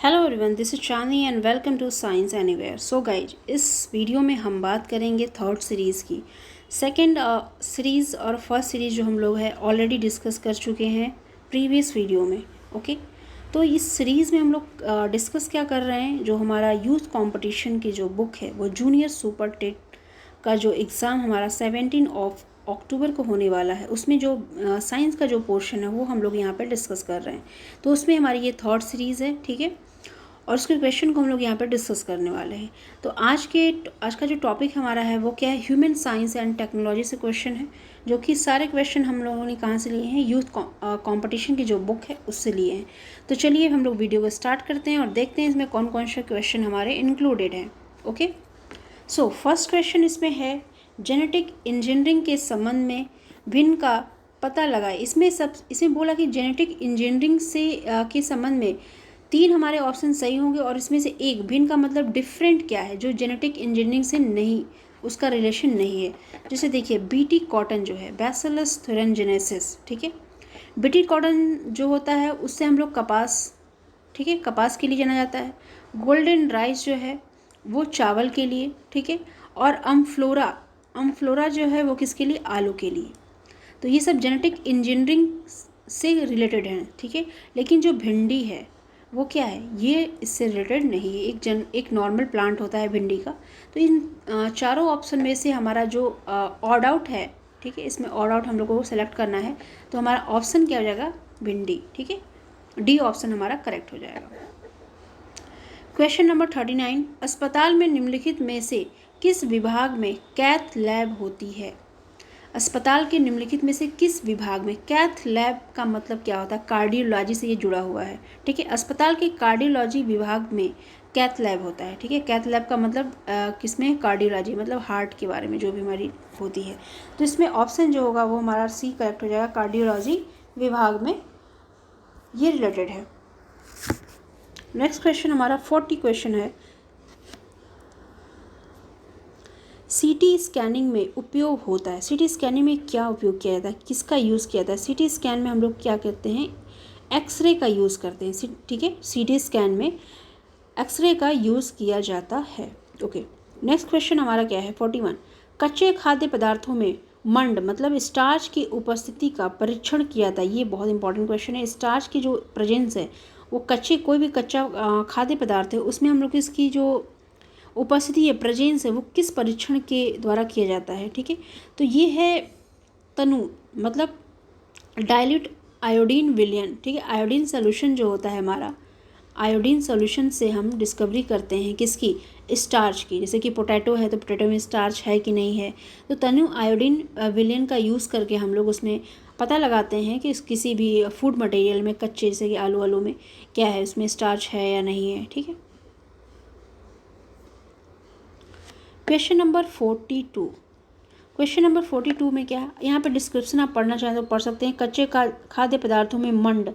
Hello everyone, this is Chandni and welcome to science anywhere. So guys, इस video में हम बात करेंगे थर्ड सीरीज़ की। सेकंड सीरीज़ और फर्स्ट सीरीज़ जो हम लोग हैं ऑलरेडी डिस्कस कर चुके हैं प्रीवियस वीडियो में। ओके, तो इस सीरीज़ में हम लोग डिस्कस क्या कर रहे हैं, जो हमारा यूथ कंपटीशन की जो बुक है वो जूनियर सुपर टेट का जो एग्ज़ाम हमारा 17 अक्टूबर को होने वाला है, उसमें जो साइंस का जो पोर्शन है वो हम लोग यहाँ पर डिस्कस कर रहे हैं। तो उसमें हमारी ये थर्ड सीरीज़ है, ठीक है, और उसके क्वेश्चन को हम लोग यहाँ पर डिस्कस करने वाले हैं। तो आज का जो टॉपिक हमारा है वो क्या है, ह्यूमन साइंस एंड टेक्नोलॉजी से क्वेश्चन है, जो कि सारे क्वेश्चन हम लोगों ने कहाँ से लिए हैं, यूथ कंपटीशन की जो बुक है उससे लिए हैं। तो चलिए हम लोग वीडियो को स्टार्ट करते हैं और देखते हैं इसमें कौन कौन से क्वेश्चन हमारे इंक्लूडेड हैं। ओके, सो फर्स्ट क्वेश्चन इसमें है, जेनेटिक इंजीनियरिंग के संबंध में भिन्न का पता लगाए। इसमें बोला कि जेनेटिक इंजीनियरिंग से के संबंध में 3 हमारे ऑप्शन सही होंगे और इसमें से एक भिन्न का मतलब डिफरेंट क्या है, जो जेनेटिक इंजीनियरिंग से नहीं, उसका रिलेशन नहीं है। जैसे देखिए, बीटी कॉटन जो है, बैसिलस thuringiensis, ठीक है, बीटी कॉटन जो होता है उससे हम लोग कपास, ठीक है, कपास के लिए जाना जाता है। गोल्डन राइस जो है वो चावल के लिए, ठीक है, और अम्फ्लोरा जो है वो किसके लिए, आलू के लिए। तो ये सब जेनेटिक इंजीनियरिंग से रिलेटेड हैं, ठीक है। लेकिन जो भिंडी है वो क्या है, ये इससे रिलेटेड नहीं है, एक नॉर्मल प्लांट होता है भिंडी का। तो इन चारों ऑप्शन में से हमारा जो ऑड आउट है, ठीक है, इसमें ऑड आउट हम लोगों को सेलेक्ट करना है। तो हमारा ऑप्शन क्या हो जाएगा, भिंडी, ठीक है, डी ऑप्शन हमारा करेक्ट हो जाएगा। क्वेश्चन नंबर 39, अस्पताल में निम्नलिखित में से किस विभाग में कैथ लैब होती है। अस्पताल के निम्नलिखित में से किस विभाग में, कैथ लैब का मतलब क्या होता है, कार्डियोलॉजी से ये जुड़ा हुआ है, ठीक है। अस्पताल के कार्डियोलॉजी विभाग में कैथ लैब होता है, ठीक है। कैथ लैब का मतलब किसमें, कार्डियोलॉजी, मतलब हार्ट के बारे में जो बीमारी होती है। तो इसमें ऑप्शन जो होगा वो हमारा सी करेक्ट हो जाएगा, कार्डियोलॉजी विभाग में ये रिलेटेड है। नेक्स्ट क्वेश्चन हमारा 40 क्वेश्चन है, सीटी स्कैनिंग में उपयोग होता है। सीटी स्कैनिंग में क्या उपयोग किया जाता है, किसका यूज़ किया जाता है। सीटी स्कैन में हम लोग क्या करते हैं, एक्सरे का यूज़ करते हैं, ठीक है। सीटी स्कैन में एक्सरे का यूज़ किया जाता है। ओके, नेक्स्ट क्वेश्चन हमारा क्या है 41, कच्चे खाद्य पदार्थों में मंड मतलब स्टार्च की उपस्थिति का परीक्षण किया जाता है। ये बहुत इंपॉर्टेंट क्वेश्चन है। स्टार्च की जो प्रेजेंस है वो कोई भी कच्चा खाद्य पदार्थ है उसमें हम लोग इसकी जो उपस्थिति है, प्रेजेंस है, वो किस परीक्षण के द्वारा किया जाता है, ठीक है। तो ये है तनु मतलब डाइल्यूट आयोडीन विलयन, ठीक है। आयोडीन सोल्यूशन जो होता है हमारा, आयोडीन सोल्यूशन से हम डिस्कवरी करते हैं किसकी, स्टार्च की। जैसे कि पोटैटो है तो पोटैटो में स्टार्च है कि नहीं है, तो तनु आयोडीन विलयन का यूज़ करके हम लोग उसमें पता लगाते हैं कि किसी भी फूड मटेरियल में, कच्चे जैसे कि आलू में क्या है, उसमें स्टार्च है या नहीं है, ठीक है। क्वेश्चन नंबर 42, क्वेश्चन नंबर 42 में क्या है, यहाँ पे डिस्क्रिप्शन आप पढ़ना चाहें तो पढ़ सकते हैं। कच्चे खाद्य पदार्थों में मंड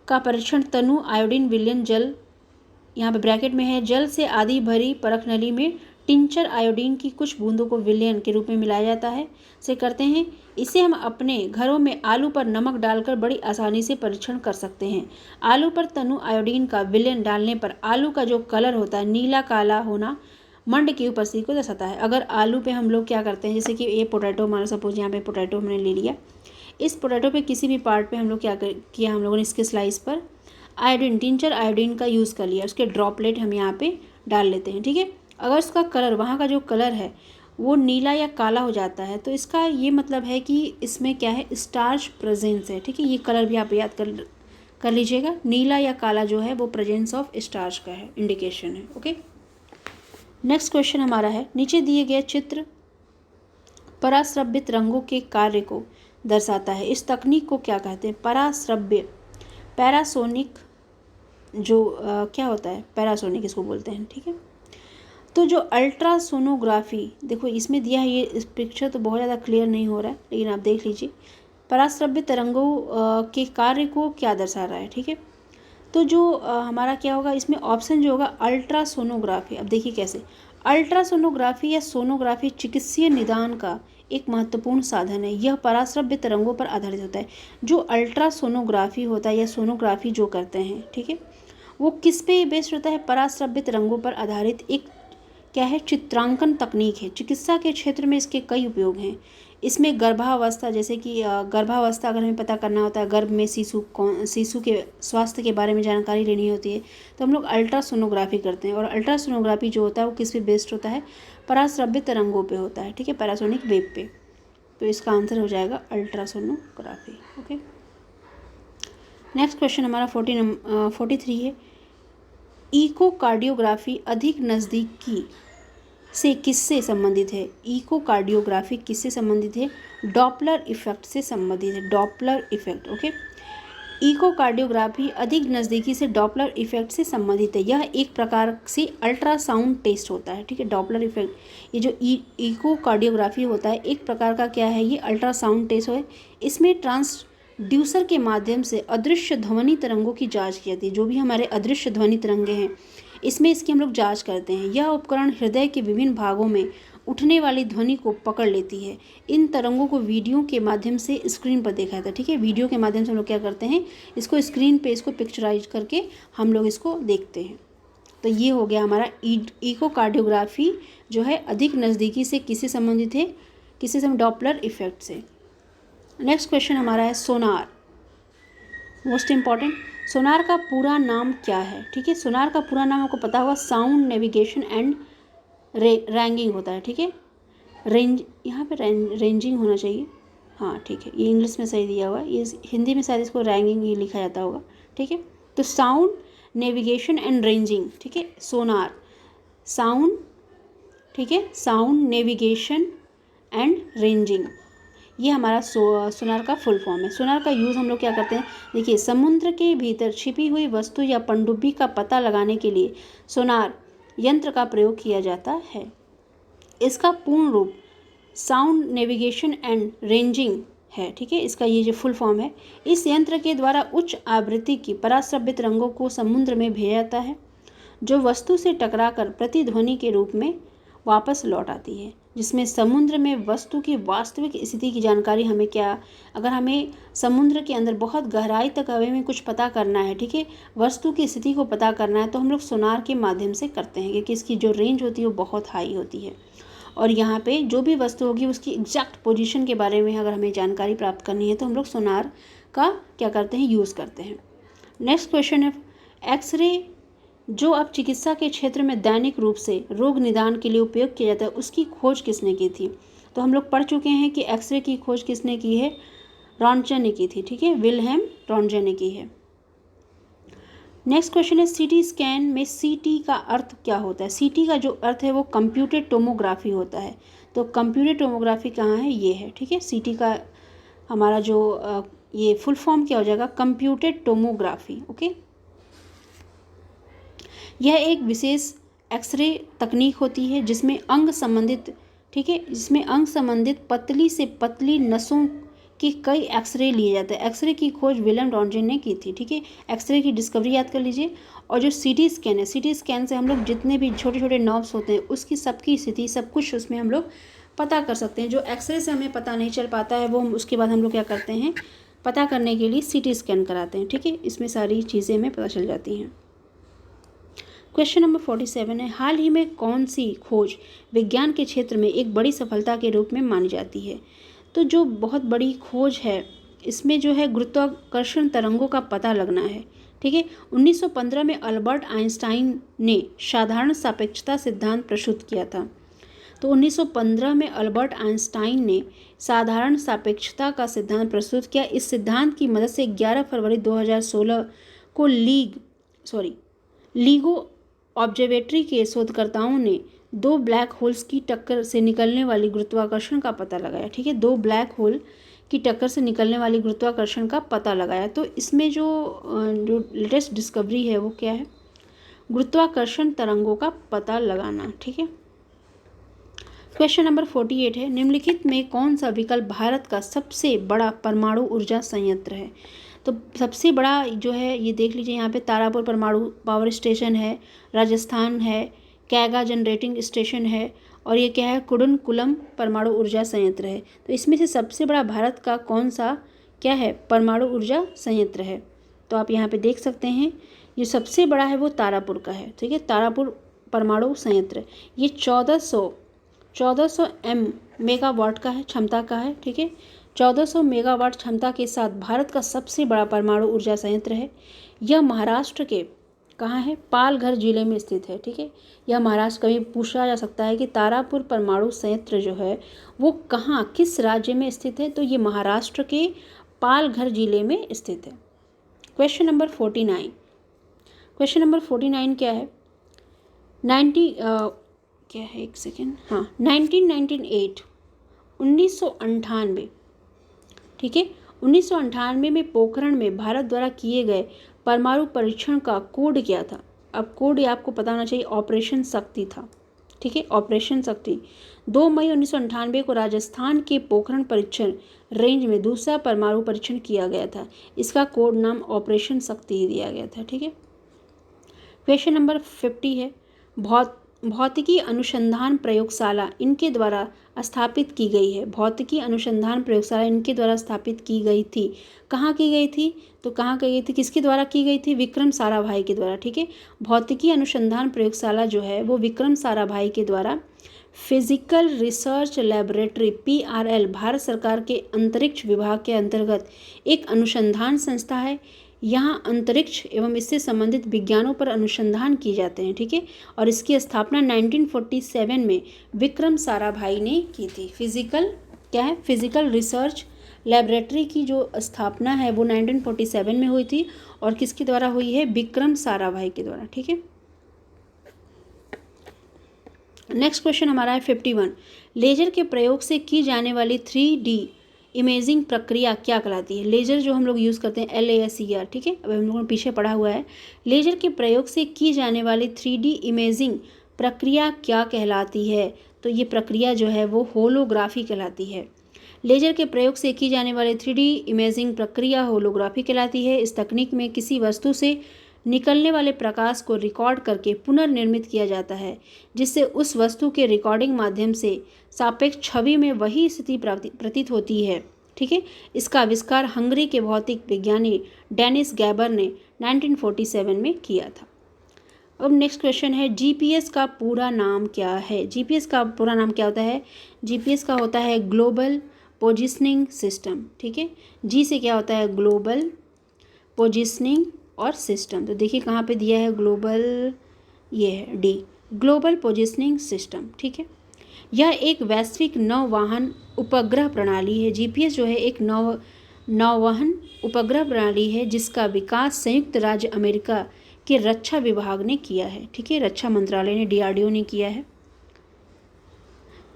का परीक्षण तनु आयोडीन विलयन जल, यहाँ पे ब्रैकेट में है, जल से आधी भरी परख नली में टिंचर आयोडीन की कुछ बूंदों को विलयन के रूप में मिलाया जाता है से करते हैं। इसे हम अपने घरों में आलू पर नमक डालकर बड़ी आसानी से परीक्षण कर सकते हैं। आलू पर तनु आयोडीन का विलयन डालने पर आलू का जो कलर होता है, नीला काला होना, मंड की उपस्थिति को दर्शाता है। अगर आलू पे हम लोग क्या करते हैं, जैसे कि ये पोटैटो हमारा, सपोज यहाँ पे पोटैटो हमने ले लिया, इस पोटैटो पे किसी भी पार्ट पे हम लोग क्या किया, हम लोगों ने इसके स्लाइस पर आयोडीन, टिंचर आयोडीन का यूज़ कर लिया, उसके ड्रॉपलेट हम यहाँ पे डाल लेते हैं, ठीक है। अगर उसका कलर, वहाँ का जो कलर है वो नीला या काला हो जाता है तो इसका ये मतलब है कि इसमें क्या है, स्टार्च प्रेजेंस है, ठीक है। ये कलर भी आप याद कर लीजिएगा, नीला या काला जो है वो प्रेजेंस ऑफ स्टार्च का है, इंडिकेशन है। ओके, नेक्स्ट क्वेश्चन हमारा है, नीचे दिए गए चित्र पराश्रव्य रंगों के कार्य को दर्शाता है। इस तकनीक को क्या कहते हैं, पराश्रव्य, पैरासोनिक, जो क्या होता है, पैरासोनिक इसको बोलते हैं, ठीक है। तो जो अल्ट्रासोनोग्राफी, देखो इसमें दिया है, ये इस पिक्चर तो बहुत ज़्यादा क्लियर नहीं हो रहा है लेकिन आप देख लीजिए, पराश्रव्य तरंगों के कार्य को क्या दर्शा रहा है, ठीक है। तो जो हमारा क्या होगा इसमें ऑप्शन जो होगा अल्ट्रासोनोग्राफी। अब देखिए कैसे, अल्ट्रासोनोग्राफी या सोनोग्राफी चिकित्सीय निदान का एक महत्वपूर्ण साधन है। यह पराश्रव्य तरंगों पर आधारित होता है। जो अल्ट्रासोनोग्राफी होता है या सोनोग्राफी जो करते हैं, ठीक है, वो किस पे बेस्ड होता है? पराश्रवित रंगों पर आधारित एक क्या है? चित्रांकन तकनीक है। चिकित्सा के क्षेत्र में इसके कई उपयोग हैं। इसमें गर्भावस्था, जैसे कि गर्भावस्था अगर हमें पता करना होता है, गर्भ में शिशु के स्वास्थ्य के बारे में जानकारी लेनी होती है, तो हम लोग अल्ट्रासोनोग्राफी करते हैं। और अल्ट्रासोनोग्राफी जो होता है वो किस पे बेस्ड होता है? पराश्रवित तरंगों पे होता है, ठीक है, पैरासोनिक वेव पे। तो इसका आंसर हो जाएगा अल्ट्रासोनोग्राफी। ओके, नेक्स्ट क्वेश्चन हमारा 43 है। इकोकार्डियोग्राफी अधिक नज़दीकी से किससे संबंधित है? इकोकार्डियोग्राफी किससे संबंधित है? डॉपलर इफेक्ट से संबंधित है। Doppler effect, okay. इकोकार्डियोग्राफी अधिक नज़दीकी से डॉपलर इफेक्ट से संबंधित है। यह एक प्रकार से अल्ट्रासाउंड टेस्ट होता है, ठीक है। डॉपलर इफेक्ट, ये जो इकोकार्डियोग्राफी होता है एक प्रकार का क्या है? ये अल्ट्रासाउंड टेस्ट है। इसमें ट्रांसड्यूसर के माध्यम से अदृश्य ध्वनि तरंगों की जांच की जाती है। जो भी हमारे अदृश्य ध्वनि तरंगे हैं इसमें इसकी हम लोग जांच करते हैं। यह उपकरण हृदय के विभिन्न भागों में उठने वाली ध्वनि को पकड़ लेती है। इन तरंगों को वीडियो के माध्यम से स्क्रीन पर देखा जाता है, ठीक है। वीडियो के माध्यम से हम लोग क्या करते हैं? इसको स्क्रीन पे इसको पिक्चराइज करके हम लोग इसको देखते हैं। तो ये हो गया हमारा इकोकार्डियोग्राफी जो है अधिक नज़दीकी से किससे संबंधित है? किससे संबंधित? डॉपलर इफेक्ट से। नेक्स्ट क्वेश्चन हमारा है सोनार, मोस्ट इम्पॉर्टेंट। सोनार का पूरा नाम क्या है? ठीक है, सोनार का पूरा नाम आपको पता होगा, साउंड नेविगेशन एंड रैंगिंग होता है, ठीक है। रेंज, यहाँ पे रेंजिंग होना चाहिए, हाँ ठीक है, ये इंग्लिश में सही दिया हुआ है, ये हिंदी में शायद इसको रैंगिंग ही लिखा जाता होगा, ठीक है। तो साउंड नेविगेशन एंड रेंजिंग, ठीक है, सोनार, साउंड, ठीक है, साउंड नेविगेशन एंड रेंजिंग, ये हमारा सोनार का फुल फॉर्म है। सोनार का यूज़ हम लोग क्या करते हैं? देखिए, समुद्र के भीतर छिपी हुई वस्तु या पनडुब्बी का पता लगाने के लिए सोनार यंत्र का प्रयोग किया जाता है। इसका पूर्ण रूप साउंड नेविगेशन एंड रेंजिंग है, ठीक है, इसका ये जो फुल फॉर्म है। इस यंत्र के द्वारा उच्च आवृत्ति की पराश्रवित रंगों को समुद्र में भेजा जाता है, जो वस्तु से टकराकर प्रतिध्वनि के रूप में वापस लौट आती है, जिसमें समुद्र में वस्तु की वास्तविक स्थिति की जानकारी हमें क्या, अगर हमें समुद्र के अंदर बहुत गहराई तक हमें कुछ पता करना है, ठीक है, वस्तु की स्थिति को पता करना है, तो हम लोग सोनार के माध्यम से करते हैं, क्योंकि इसकी जो रेंज होती है वो बहुत हाई होती है। और यहाँ पे जो भी वस्तु होगी उसकी एग्जैक्ट पोजीशन के बारे में अगर हमें जानकारी प्राप्त करनी है तो हम लोग सोनार का क्या करते हैं? यूज़ करते हैं। नेक्स्ट क्वेश्चन है, एक्सरे जो अब चिकित्सा के क्षेत्र में दैनिक रूप से रोग निदान के लिए उपयोग किया जाता है, उसकी खोज किसने की थी? तो हम लोग पढ़ चुके हैं कि एक्सरे की खोज किसने की है? रॉन्टजन ने की थी, ठीक है, विल्हेम रॉन्टजन ने की है। नेक्स्ट क्वेश्चन है, सीटी स्कैन में सीटी का अर्थ क्या होता है? सीटी का जो अर्थ है वो कंप्यूटेड टोमोग्राफी होता है। तो कंप्यूटेड टोमोग्राफी कहाँ है? ये है, ठीक है। सीटी का हमारा जो ये फुल फॉर्म क्या हो जाएगा? Computed tomography, okay. यह एक विशेष एक्सरे तकनीक होती है जिसमें अंग संबंधित, ठीक है, जिसमें अंग संबंधित पतली से पतली नसों की कई एक्सरे लिए जाते हैं। एक्सरे की खोज विलियम रॉन्टजन ने की थी, ठीक है। एक्सरे की डिस्कवरी याद कर लीजिए। और जो सीटी स्कैन है, सीटी स्कैन से हम लोग जितने भी छोटे छोटे नर्व्स होते हैं उसकी सबकी स्थिति सब कुछ उसमें हम लोग पता कर सकते हैं। जो एक्सरे से हमें पता नहीं चल पाता है वो उसके बाद हम लोग क्या करते हैं? पता करने के लिए सीटी स्कैन कराते हैं, ठीक है। इसमें सारी चीज़ें हमें पता चल जाती हैं। क्वेश्चन नंबर 47 है, हाल ही में कौन सी खोज विज्ञान के क्षेत्र में एक बड़ी सफलता के रूप में मानी जाती है? तो जो बहुत बड़ी खोज है इसमें जो है गुरुत्वाकर्षण तरंगों का पता लगना है, ठीक है। 1915 में अल्बर्ट आइंस्टाइन ने साधारण सापेक्षता सिद्धांत प्रस्तुत किया था। तो 1915 में अल्बर्ट आइंस्टाइन ने साधारण सापेक्षता का सिद्धांत प्रस्तुत किया। इस सिद्धांत की मदद से 11 फरवरी 2016 को लीगो ऑब्जर्वेटरी के शोधकर्ताओं ने दो ब्लैक होल्स की टक्कर से निकलने वाली गुरुत्वाकर्षण का पता लगाया, ठीक है। दो ब्लैक होल की टक्कर से निकलने वाली गुरुत्वाकर्षण का पता लगाया। तो इसमें जो लेटेस्ट डिस्कवरी है वो क्या है? गुरुत्वाकर्षण तरंगों का पता लगाना, ठीक है। क्वेश्चन नंबर 48 है, निम्नलिखित में कौन सा विकल्प भारत का सबसे बड़ा परमाणु ऊर्जा संयंत्र है? तो सबसे बड़ा जो है ये देख लीजिए, यहाँ पे तारापुर परमाणु पावर स्टेशन है, राजस्थान है, कैगा जनरेटिंग स्टेशन है, और ये क्या है? कुडनकुलम परमाणु ऊर्जा संयंत्र है। तो इसमें से सबसे बड़ा भारत का कौन सा क्या है? परमाणु ऊर्जा संयंत्र है। तो आप यहाँ पे देख सकते हैं ये सबसे बड़ा है वो तारापुर का है, ठीक है, तारापुर परमाणु संयंत्र। ये 1400 मेगावाट का है, क्षमता का है, ठीक है। 1400 मेगावाट क्षमता के साथ भारत का सबसे बड़ा परमाणु ऊर्जा संयंत्र है। यह महाराष्ट्र के कहाँ है, पालघर जिले में स्थित है, ठीक है। यह महाराष्ट्र, कभी पूछा जा सकता है कि तारापुर परमाणु संयंत्र जो है वो कहाँ, किस राज्य में स्थित है, तो ये महाराष्ट्र के पालघर जिले में स्थित है। क्वेश्चन नंबर 49, क्वेश्चन नंबर 49 क्या है, 1998, ठीक है, 1998 में पोखरण में भारत द्वारा किए गए परमाणु परीक्षण का कोड क्या था। अब कोड आपको पता होना चाहिए, ऑपरेशन शक्ति था, ठीक है, ऑपरेशन शक्ति। 2 मई 1998 को राजस्थान के पोखरण परीक्षण रेंज में दूसरा परमाणु परीक्षण किया गया था। इसका कोड नाम ऑपरेशन शक्ति ही दिया गया था, ठीक है। क्वेश्चन नंबर 50 है, भौतिकी अनुसंधान प्रयोगशाला इनके द्वारा स्थापित की गई है। भौतिकी अनुसंधान प्रयोगशाला इनके द्वारा स्थापित की गई थी। कहाँ की गई थी, तो कहाँ की गई थी, किसके द्वारा की गई थी, विक्रम साराभाई के द्वारा, ठीक है। भौतिकी अनुसंधान प्रयोगशाला जो है वो विक्रम साराभाई के द्वारा physical research laboratory PRL Bharat सरकार के अंतरिक्ष विभाग के अंतर्गत एक अनुसंधान संस्था है। यहाँ अंतरिक्ष एवं इससे संबंधित विज्ञानों पर अनुसंधान किए जाते हैं, ठीक है। और इसकी स्थापना 1947 में विक्रम साराभाई ने की थी। फिजिकल क्या है, फिजिकल रिसर्च लैबोरेटरी की जो स्थापना है वो 1947 में हुई थी और किसके द्वारा हुई है, विक्रम साराभाई के द्वारा, ठीक है। नेक्स्ट क्वेश्चन हमारा है 51, लेजर के प्रयोग से की जाने वाली 3D इमेजिंग प्रक्रिया क्या कहलाती है। लेजर जो हम लोग यूज़ करते हैं LASER, ठीक है, अब हम लोगों ने पीछे पढ़ा हुआ है। लेजर के प्रयोग से की जाने वाली 3D इमेजिंग प्रक्रिया क्या कहलाती है, तो ये प्रक्रिया जो है वो होलोग्राफी कहलाती है। लेजर के प्रयोग से की जाने वाली 3D इमेजिंग प्रक्रिया होलोग्राफी कहलाती है। इस तकनीक में किसी वस्तु से निकलने वाले प्रकाश को रिकॉर्ड करके पुनर्निर्मित किया जाता है, जिससे उस वस्तु के रिकॉर्डिंग माध्यम से सापेक्ष छवि में वही स्थिति प्रतीत होती है, ठीक है। इसका आविष्कार हंगरी के भौतिक विज्ञानी डेनिस गैबर ने 1947 में किया था। अब नेक्स्ट क्वेश्चन है, GPS का पूरा नाम क्या है। GPS का पूरा नाम क्या होता है, GPS का होता है ग्लोबल पोजिशनिंग सिस्टम, ठीक है। G से क्या होता है, ग्लोबल पोजिशनिंग और सिस्टम, तो देखिए कहाँ पे दिया है ग्लोबल, ये है D, ग्लोबल पोजिशनिंग सिस्टम, ठीक है। यह एक वैश्विक नौवहन उपग्रह प्रणाली है। GPS जो है एक नौवहन उपग्रह प्रणाली है जिसका विकास संयुक्त राज्य अमेरिका के रक्षा विभाग ने किया है, ठीक है, रक्षा मंत्रालय ने, DRDO ने किया है,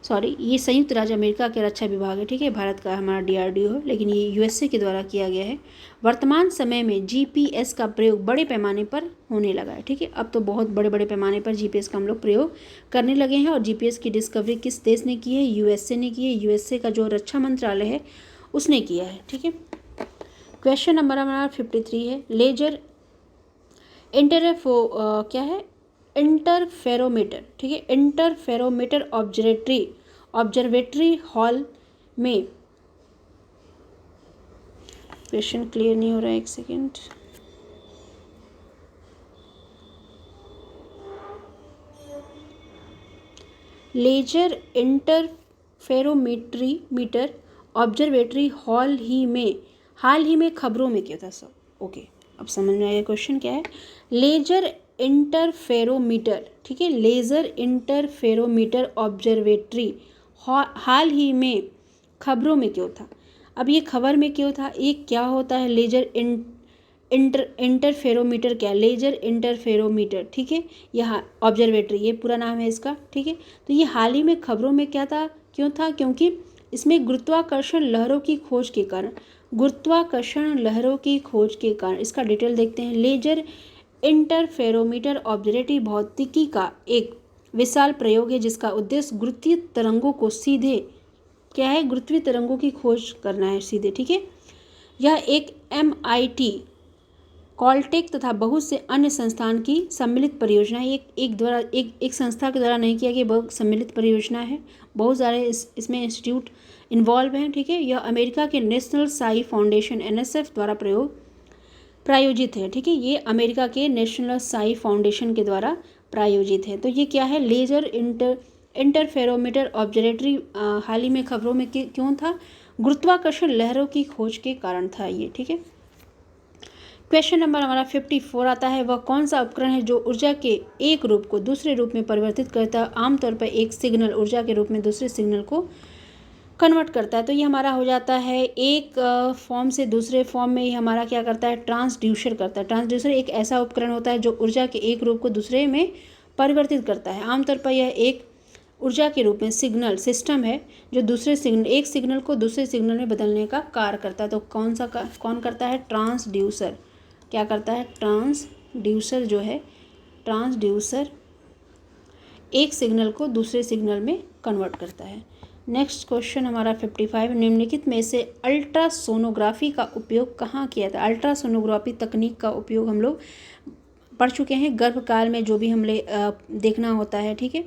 सॉरी, ये संयुक्त राज्य अमेरिका के रक्षा विभाग है, ठीक है, भारत का हमारा DRDO है, लेकिन ये USA के द्वारा किया गया है। वर्तमान समय में GPS का प्रयोग बड़े पैमाने पर होने लगा है, ठीक है। अब तो बहुत बड़े बड़े पैमाने पर GPS का हम लोग प्रयोग करने लगे हैं। और GPS की डिस्कवरी किस देश ने की है, USA ने की है। USA का जो रक्षा मंत्रालय है उसने किया है, ठीक है। क्वेश्चन नंबर हमारा 53 है, लेजर क्या है, इंटरफेरोमीटर, ठीक है, इंटरफेरोमीटर ऑब्जर्वेटरी हॉल में, क्वेश्चन क्लियर नहीं हो रहा है, एक सेकेंड, लेजर इंटरफेरोमीटर ऑब्जर्वेटरी हाल ही में खबरों में क्या था सब, ओके, अब समझ में आया क्वेश्चन क्या है। लेजर इंटरफेरोमीटर, ठीक है, लेज़र इंटरफेरोमीटर ऑब्जर्वेटरी हाल ही में खबरों में क्यों था। अब ये खबर में क्यों था, ये क्या होता है, लेजर इंटरफेरोमीटर, क्या, लेजर इंटरफेरोमीटर, ठीक है, यहाँ ऑब्जर्वेटरी ये पूरा नाम है इसका, ठीक है। तो ये हाल ही में खबरों में क्या था, क्यों था, क्योंकि इसमें गुरुत्वाकर्षण लहरों की खोज के कारण, इसका डिटेल देखते हैं। लेजर इंटरफेरोमीटर ऑब्जर्वेटरी भौतिकी का एक विशाल प्रयोग है जिसका उद्देश्य गुरुत्वीय तरंगों को सीधे, क्या है, गुरुत्वीय तरंगों की खोज करना है सीधे, ठीक है। यह एक MIT, कॉलटेक तथा बहुत से अन्य संस्थान की सम्मिलित परियोजना है। एक संस्था के द्वारा नहीं किया गया, बहुत सम्मिलित परियोजना है, बहुत सारे इसमें इंस्टीट्यूट इन्वॉल्व हैं, ठीक है। यह अमेरिका के नेशनल साई फाउंडेशन NSF द्वारा प्रयोग प्रायोजित है, ठीक है। ये अमेरिका के नेशनल साई फाउंडेशन के द्वारा प्रायोजित है। तो ये क्या है, लेजर इंटरफेरोमीटर ऑब्जर्वेटरी। हाल ही में खबरों में क्यों था, गुरुत्वाकर्षण लहरों की खोज के कारण था ये, ठीक है। क्वेश्चन नंबर हमारा 54 आता है, वह कौन सा उपकरण है जो ऊर्जा के एक रूप को दूसरे रूप में परिवर्तित करता है, आमतौर पर एक सिग्नल ऊर्जा के रूप में दूसरे सिग्नल को कन्वर्ट करता है। तो ये हमारा हो जाता है एक फॉर्म से दूसरे फॉर्म में, ये हमारा क्या करता है, ट्रांसड्यूसर करता है। ट्रांसड्यूसर एक ऐसा उपकरण होता है जो ऊर्जा के एक रूप को दूसरे में परिवर्तित करता है। आमतौर पर यह एक ऊर्जा के रूप में सिग्नल सिस्टम है जो दूसरे सिग्नल, एक सिग्नल को दूसरे सिग्नल में बदलने का कार्य करता है। तो कौन करता है, ट्रांसड्यूसर। क्या करता है, ट्रांसड्यूसर जो है, ट्रांसड्यूसर एक सिग्नल को दूसरे सिग्नल में कन्वर्ट करता है। नेक्स्ट क्वेश्चन हमारा 55, निम्नलिखित में से अल्ट्रासोनोग्राफी का उपयोग कहाँ किया था। अल्ट्रासोनोग्राफी तकनीक का उपयोग हम लोग पढ़ चुके हैं, गर्भकाल में जो भी हमने देखना होता है, ठीक है,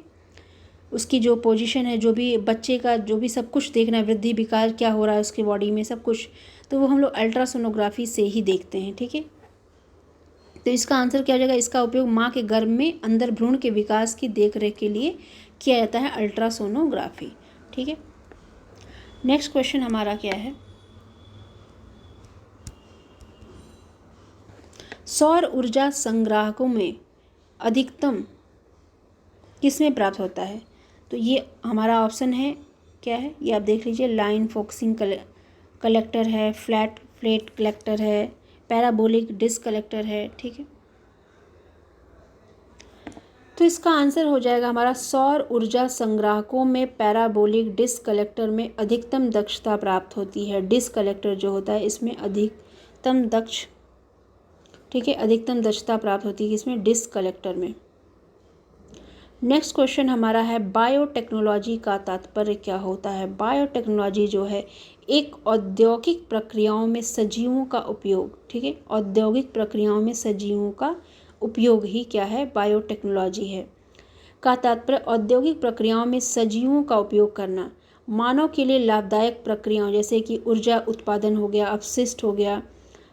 उसकी जो पोजीशन है, जो भी बच्चे का जो भी सब कुछ देखना है, वृद्धि विकास क्या हो रहा है उसके बॉडी में सब कुछ, तो वो हम लोग अल्ट्रासोनोग्राफी से ही देखते हैं, ठीक है। तो इसका आंसर क्या हो जाएगा, इसका उपयोग माँ के गर्भ में अंदर भ्रूण के विकास की देखरेख के लिए किया जाता है, अल्ट्रासोनोग्राफी, ठीक है। नेक्स्ट क्वेश्चन हमारा क्या है, सौर ऊर्जा संग्राहकों में अधिकतम किसमें प्राप्त होता है। तो ये हमारा ऑप्शन है, क्या है ये आप देख लीजिए, लाइन फोकसिंग कलेक्टर है, फ्लैट प्लेट कलेक्टर है, पैराबोलिक डिस्क कलेक्टर है, ठीक है। तो इसका आंसर हो जाएगा हमारा सौर ऊर्जा संग्राहकों में पैराबोलिक डिस्क कलेक्टर में अधिकतम दक्षता प्राप्त होती है। डिस्क कलेक्टर जो होता है इसमें अधिकतम दक्ष, ठीक है, अधिकतम दक्षता प्राप्त होती है इसमें, डिस्क कलेक्टर में। नेक्स्ट क्वेश्चन हमारा है, बायोटेक्नोलॉजी का तात्पर्य क्या होता है। बायोटेक्नोलॉजी जो है एक औद्योगिक प्रक्रियाओं में सजीवों का उपयोग, ठीक है, औद्योगिक प्रक्रियाओं में सजीवों का उपयोग ही क्या है, बायोटेक्नोलॉजी है। का तात्पर्य औद्योगिक प्रक्रियाओं में सजीवों का उपयोग करना, मानव के लिए लाभदायक प्रक्रियाओं जैसे कि ऊर्जा उत्पादन हो गया, अपशिष्ट हो गया,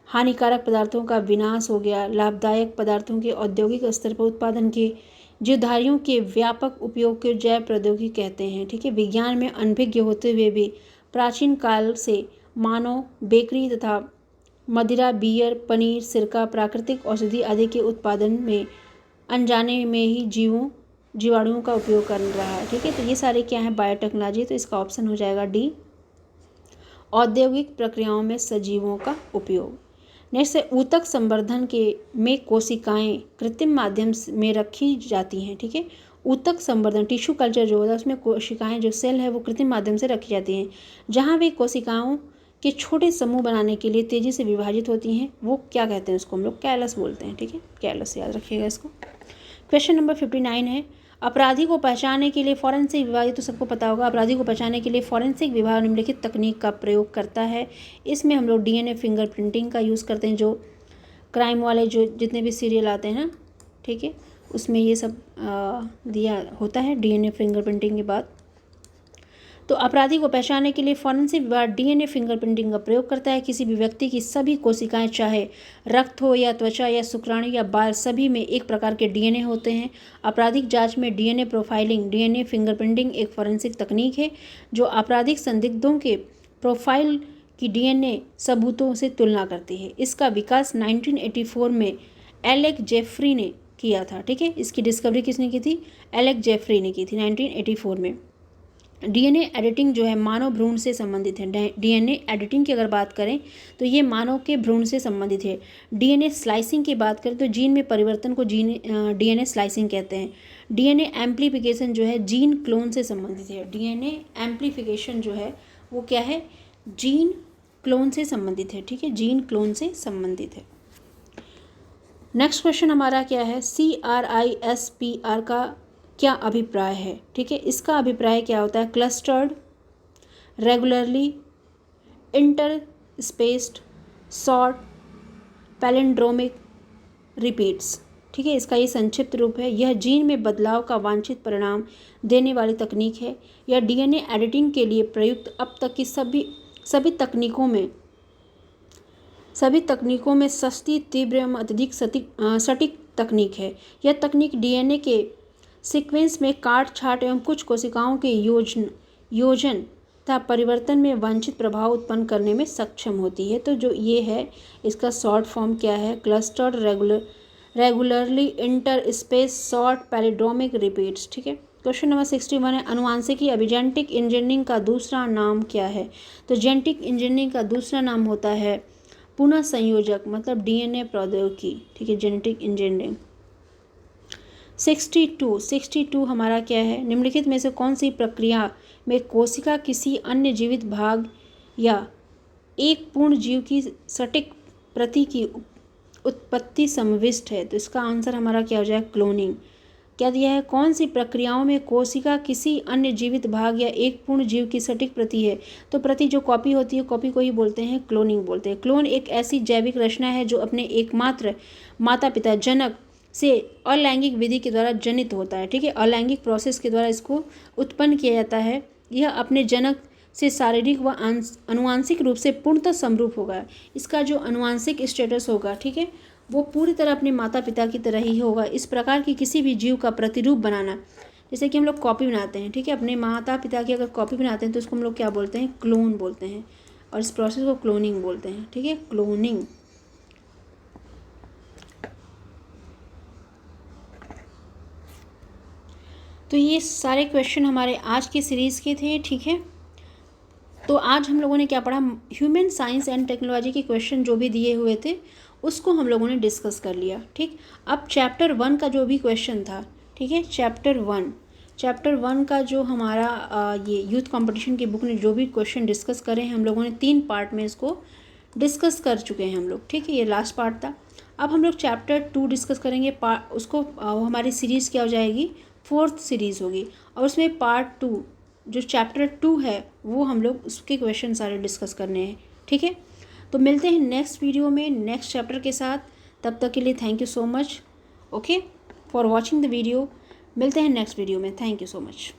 हानिकारक पदार्थों का विनाश हो गया, लाभदायक पदार्थों के औद्योगिक स्तर पर उत्पादन के, जीवधारियों के व्यापक उपयोग के जैव प्रौद्योगिकी कहते हैं, ठीक है। विज्ञान में अनभिज्ञ होते हुए भी प्राचीन काल से मानव बेकरी तथा मदिरा, बियर, पनीर, सिरका, प्राकृतिक औषधि आदि के उत्पादन में अनजाने में ही जीवाणुओं का उपयोग कर रहा है, ठीक है। तो ये सारे क्या है, बायोटेक्नोलॉजी। तो इसका ऑप्शन हो जाएगा डी, औद्योगिक प्रक्रियाओं में सजीवों का उपयोग। नेक्स्ट है, ऊतक संवर्धन के में कोशिकाएं कृत्रिम माध्यम में रखी जाती हैं, ठीक है। ऊतक संवर्धन, टिश्यू कल्चर जो होता है उसमें कोशिकाएं जो सेल है वो कृत्रिम माध्यम से रखी जाती हैं, जहाँ वे कोशिकाओं के छोटे समूह बनाने के लिए तेज़ी से विभाजित होती हैं, वो क्या कहते हैं, उसको हम लोग कैलस बोलते हैं, ठीक है, कैलस, याद रखिएगा इसको। क्वेश्चन नंबर 59 है, अपराधी को पहचानने के लिए फॉरेंसिक विभाग, ये तो सबको पता होगा, अपराधी को पहचानने के लिए फॉरेंसिक विभाग निम्नलिखित तकनीक का प्रयोग करता है। इसमें हम लोग डीएनए फिंगरप्रिंटिंग का यूज़ करते हैं, जो क्राइम वाले जो जितने भी सीरियल आते हैं ना, ठीक है, उसमें ये सब दिया होता है डीएनए फिंगरप्रिंटिंग के बाद। तो अपराधी को पहचानने के लिए फॉरेंसिक विभाग डीएनए फिंगरप्रिंटिंग का प्रयोग करता है। किसी भी व्यक्ति की सभी कोशिकाएं, चाहे रक्त हो या त्वचा या शुक्राणु या बाल, सभी में एक प्रकार के डीएनए होते हैं। आपराधिक जांच में डीएनए प्रोफाइलिंग, डीएनए फिंगरप्रिंटिंग एक फॉरेंसिक तकनीक है जो आपराधिक संदिग्धों के प्रोफाइल की डीएनए सबूतों से तुलना करती है। इसका विकास 1984 में एलेक जेफरी ने किया था, ठीक है। इसकी डिस्कवरी किसने की थी, एलेक जेफरी ने की थी 1984 में। डीएनए एडिटिंग जो है मानव भ्रूण से संबंधित है। डीएनए एडिटिंग की अगर बात करें तो ये मानव के भ्रूण से संबंधित है। डीएनए स्लाइसिंग की बात करें तो जीन में परिवर्तन को डीएनए स्लाइसिंग कहते हैं। डीएनए एम्प्लीफिकेशन जो है जीन क्लोन से संबंधित है। डीएनए एम्प्लीफिकेशन जो है वो क्या है, जीन क्लोन से संबंधित है, ठीक है, जीन क्लोन से संबंधित है। नेक्स्ट क्वेश्चन हमारा क्या है, CRISPR का क्या अभिप्राय है, ठीक है। इसका अभिप्राय क्या होता है, clustered, regularly interspaced, short, palindromic repeats, ठीक है। इसका ये संक्षिप्त रूप है। यह जीन में बदलाव का वांछित परिणाम देने वाली तकनीक है। यह डीएनए एडिटिंग के लिए प्रयुक्त अब तक की सभी तकनीकों में सभी तकनीकों में सस्ती, तीव्र एवं अत्यधिक सटीक तकनीक है। यह तकनीक डीएनए के सीक्वेंस में काट छाट एवं कुछ कोशिकाओं के योजन तथा परिवर्तन में वांछित प्रभाव उत्पन्न करने में सक्षम होती है। तो जो ये है इसका शॉर्ट फॉर्म क्या है, clustered regularly inter space short palindromic repeats. ठीक है। क्वेश्चन नंबर 61 है, अनुवांशिकी अभिजेनेटिक इंजीनियरिंग का दूसरा नाम क्या है। तो जेनेटिक इंजीनियरिंग का दूसरा नाम होता है पुनः संयोजक, मतलब डीएनए प्रौद्योगिकी। ठीक है, जेनेटिक इंजीनियरिंग। 62 हमारा क्या है, निम्नलिखित में से कौन सी प्रक्रिया में कोशिका किसी अन्य जीवित भाग या एक पूर्ण जीव की सटीक प्रति की उत्पत्ति समाविष्ट है। तो इसका आंसर हमारा क्या हो जाएगा, क्लोनिंग। क्या दिया है, कौन सी प्रक्रियाओं में कोशिका किसी अन्य जीवित भाग या एक पूर्ण जीव की सटीक प्रति है। तो प्रति जो कॉपी होती है, कॉपी को ही बोलते हैं क्लोनिंग बोलते हैं। क्लोन एक ऐसी जैविक रचना है जो अपने एकमात्र माता पिता जनक से अलैंगिक विधि के द्वारा जनित होता है। ठीक है, अलैंगिक प्रोसेस के द्वारा इसको उत्पन्न किया जाता है। यह अपने जनक से शारीरिक व अनुवांशिक रूप से पूर्णतः समरूप होगा। इसका जो अनुवांशिक स्टेटस होगा, ठीक है, वो पूरी तरह अपने माता पिता की तरह ही होगा। इस प्रकार की किसी भी जीव का प्रतिरूप बनाना, जैसे कि हम लोग कॉपी बनाते हैं, ठीक है, अपने माता पिता की अगर कॉपी बनाते हैं तो उसको हम लोग क्या बोलते हैं, क्लोन बोलते हैं, और इस प्रोसेस को क्लोनिंग बोलते हैं। ठीक है, क्लोनिंग। तो ये सारे क्वेश्चन हमारे आज की सीरीज़ के थे। ठीक है, तो आज हम लोगों ने क्या पढ़ा, ह्यूमन साइंस एंड टेक्नोलॉजी के क्वेश्चन जो भी दिए हुए थे उसको हम लोगों ने डिस्कस कर लिया। ठीक, अब चैप्टर 1 का जो भी क्वेश्चन था, ठीक है, चैप्टर वन का जो हमारा ये यूथ कंपटीशन की बुक ने जो भी क्वेश्चन डिस्कस करे हैं, हम लोगों ने 3 पार्ट में इसको डिस्कस कर चुके हैं हम लोग। ठीक है, ये लास्ट पार्ट था। अब हम लोग चैप्टर 2 डिस्कस करेंगे। उसको हमारी सीरीज़ क्या हो जाएगी, 4th सीरीज़ होगी, और उसमें पार्ट 2 जो चैप्टर 2 है वो हम लोग उसके क्वेश्चन सारे डिस्कस करने हैं। ठीक है, तो मिलते हैं नेक्स्ट वीडियो में नेक्स्ट चैप्टर के साथ। तब तक के लिए thank you so much, okay, for watching the video. मिलते हैं नेक्स्ट वीडियो में। Thank you so much.